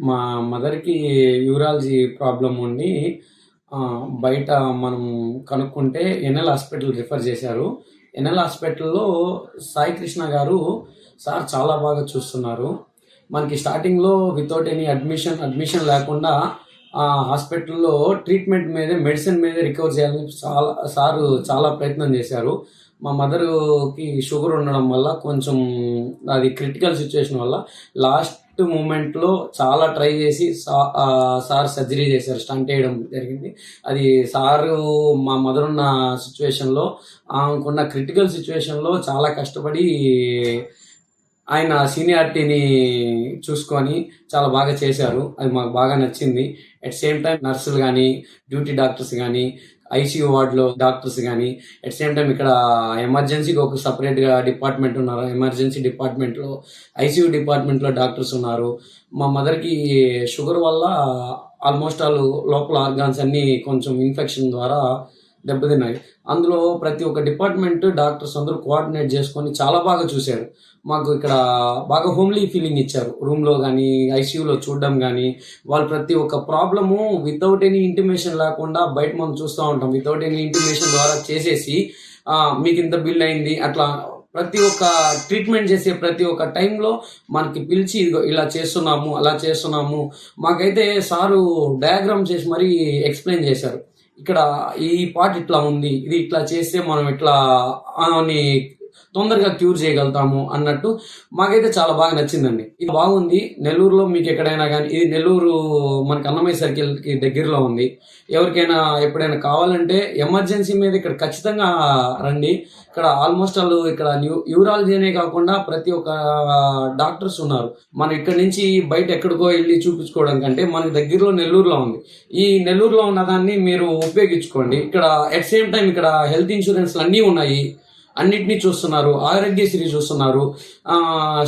మా మదర్‌కి urology problem ఉండి బయట మనం కనుక్కుంటే ఎన్ఎల్ హాస్పిటల్ రిఫర్ చేశారు. ఎన్ఎల్ హాస్పిటల్‌లో సాయి కృష్ణ గారు సార్ చాలా బాగా చూస్తున్నారు. మనకి స్టార్టింగ్‌లో వితౌట్ ఎనీ అడ్మిషన్ లేకుండా హాస్పిటల్‌లో ట్రీట్మెంట్ మీదే, మెడిసిన్ మీదే రికవర్ చేయాలని సారు చాలా ప్రయత్నం చేశారు. మా మదర్‌కి షుగర్ ఉండడం వల్ల కొంచెం అది క్రిటికల్ సిచ్యువేషన్ వల్ల లాస్ట్ మూమెంట్‌లో చాలా ట్రై చేసి సార్ సర్జరీ చేశారు. స్టంట్ ఏయడం జరిగింది. అది సారు మా మదర్ ఉన్న సిచ్యువేషన్‌లో, ఆమెకున్న క్రిటికల్ సిచ్యువేషన్‌లో చాలా కష్టపడి ఆయన సీనియారిటీని చూసుకొని చాలా బాగా చేశారు. అది మాకు బాగా నచ్చింది. అట్ సేమ్ టైం నర్సులు గానీ, డ్యూటీ డాక్టర్స్ గానీ, ఐసీయూ వార్డ్‌లో డాక్టర్స్ గానీ, అట్ సేమ్ టైం ఇక్కడ ఎమర్జెన్సీకి ఒక సెపరేట్‌గా డిపార్ట్మెంట్ ఉన్నారు. ఎమర్జెన్సీ డిపార్ట్మెంట్‌లో, ఐసీయూ డిపార్ట్మెంట్‌లో డాక్టర్స్ ఉన్నారు. మా మదర్‌కి షుగర్ వల్ల ఆల్మోస్ట్ ఆల్ లోపల ఆర్గాన్స్ అన్నీ కొంచెం ఇన్ఫెక్షన్ ద్వారా దెబ్బతిన్నాయి. అందులో ప్రతి ఒక్క డిపార్ట్మెంట్ డాక్టర్స్ అందరూ కోఆర్డినేట్ చేసుకొని చాలా బాగా చూశారు. మాకు ఇక్కడ బాగా హోమ్లీ ఫీలింగ్ ఇచ్చారు. రూమ్‌లో గానీ, ఐసీయూలో చూడడం గానీ, వాళ్ళు ప్రతి ఒక్క ప్రాబ్లము వితౌట్ ఎనీ ఇంటిమేషన్ లేకుండా బయట మనం చూస్తూ ఉంటాం. వితౌట్ ఎనీ ఇంటిమేషన్ ద్వారా చేసేసి మీకింత బిల్ అయింది అట్లా ప్రతి ఒక్క ట్రీట్మెంట్ చేసే ప్రతి ఒక్క టైంలో మనకి పిలిచి ఇదిగో ఇలా చేస్తున్నాము, అలా చేస్తున్నాము. మాకైతే సారు డయాగ్రామ్ చేసి మరీ ఎక్స్‌ప్లెయిన్ చేశారు. ఇక్కడ ఈ పార్ట్ ఇట్లా ఉంది. ఇది ఇట్లా చేస్తే మనం ఇట్లా అని తొందరగా క్యూర్ చేయగలుగుతాము అన్నట్టు మాకైతే చాలా బాగా నచ్చిందండి. ఇది బాగుంది. నెల్లూరులో మీకు ఎక్కడైనా గానీ, ఇది నెల్లూరు మనకి అన్నమయ్య సర్కిల్‌కి దగ్గరలో ఉంది. ఎవరికైనా ఎప్పుడైనా కావాలంటే ఎమర్జెన్సీ మీద ఇక్కడ ఖచ్చితంగా రండి. ఇక్కడ ఆల్మోస్ట్ ఆల్ ఇక్కడ యూరాలజీ అనే కాకుండా ప్రతి ఒక్క డాక్టర్స్ ఉన్నారు. మనం ఇక్కడి నుంచి బయట ఎక్కడికో వెళ్ళి చూపించుకోవడం కంటే మనకి దగ్గరలో నెల్లూరులో ఉంది. ఈ నెల్లూరులో ఉన్నదాన్ని మీరు ఉపయోగించుకోండి. ఇక్కడ అట్ సేమ్ టైం ఇక్కడ హెల్త్ ఇన్సూరెన్స్‌లు అన్నీ ఉన్నాయి. అన్నిటినీ చూస్తున్నారు. ఆరోగ్యశ్రీ చూస్తున్నారు.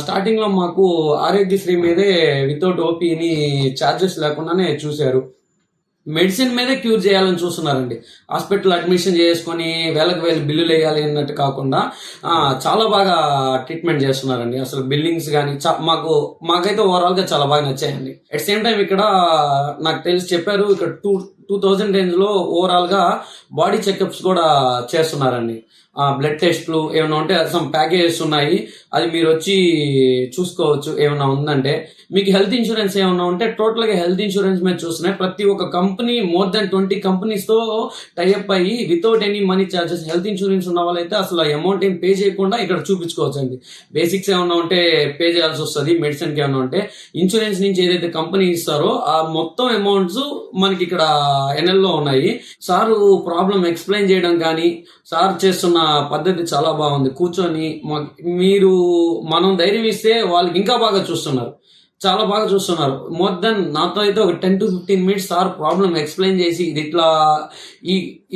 స్టార్టింగ్‌లో మాకు ఆరోగ్యశ్రీ మీదే వితౌట్ ఓపీని ఛార్జెస్ లేకుండానే చూశారు. మెడిసిన్ మీదే క్యూర్ చేయాలని చూస్తున్నారండి. హాస్పిటల్ అడ్మిషన్ చేసుకొని వేలకు వేలు బిల్లులు వేయాలి అన్నట్టు కాకుండా చాలా బాగా ట్రీట్మెంట్ చేస్తున్నారండి. అసలు బిల్లింగ్స్ కానీ మాకైతే ఓవరాల్గా చాలా బాగా నచ్చాయండి. అట్ సేమ్ టైం ఇక్కడ నాకు తెలిసి చెప్పారు ఇక్కడ 2000 రేంజ్లో ఓవరాల్గా బాడీ చెకప్స్ కూడా చేస్తున్నారండి. బ్లడ్ టెస్ట్లు ఏమైనా ఉంటే సమ్ ప్యాకేజెస్ ఉన్నాయి. అది మీరు వచ్చి చూసుకోవచ్చు ఏమైనా ఉందంటే. మీకు హెల్త్ ఇన్సూరెన్స్ ఏమైనా ఉంటే టోటల్గా హెల్త్ ఇన్సూరెన్స్ మీద చూస్తున్నాయి. ప్రతి ఒక్క కంపెనీ మోర్ దెన్ 20 కంపెనీస్తో టైఅప్ అయ్యి without any money charges health insurance ఉన్న వాళ్ళైతే అసలు అమౌంట్ ఏం పే చేయకుండా ఇక్కడ చూపించుకోవచ్చు అండి. బేసిక్స్ ఏమైనా ఉంటే పే చేయాల్సి వస్తుంది. మెడిసిన్కి ఏమైనా ఉంటే ఇన్సూరెన్స్ నుంచి ఏదైతే కంపెనీ ఇస్తారో ఆ మొత్తం అమౌంట్స్ మనకి ఇక్కడ ఎన్ఎల్లో ఉన్నాయి. సారు ప్రాబ్లం ఎక్స్ప్లెయిన్ చేయడం కానీ, సార్ చేస్తున్న పద్ధతి చాలా బాగుంది. కూర్చొని మనం ధైర్యం ఇస్తే వాళ్ళకి ఇంకా బాగా చూస్తున్నారు. చాలా బాగా చూస్తున్నారు. మోర్ దెన్ నాతో అయితే ఒక 10 to 15 minutes sir problem explain చేసి ఇది ఇట్లా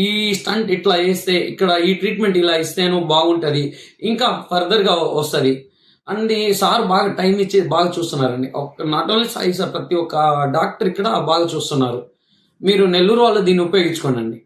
ఈ స్టంట్ ఇట్లా వేస్తే ఇక్కడ ఈ ట్రీట్మెంట్ ఇలా ఇస్తేనో బాగుంటుంది, ఇంకా ఫర్దర్గా వస్తుంది అండి. సార్ బాగా టైం ఇచ్చి బాగా చూస్తున్నారండి. నాట్ ఓన్లీ సాయి సార్, ప్రతి ఒక్క డాక్టర్ ఇక్కడ బాగా చూస్తున్నారు. మీరు నెల్లూరు వాళ్ళు దీన్ని ఉపయోగించుకోండి.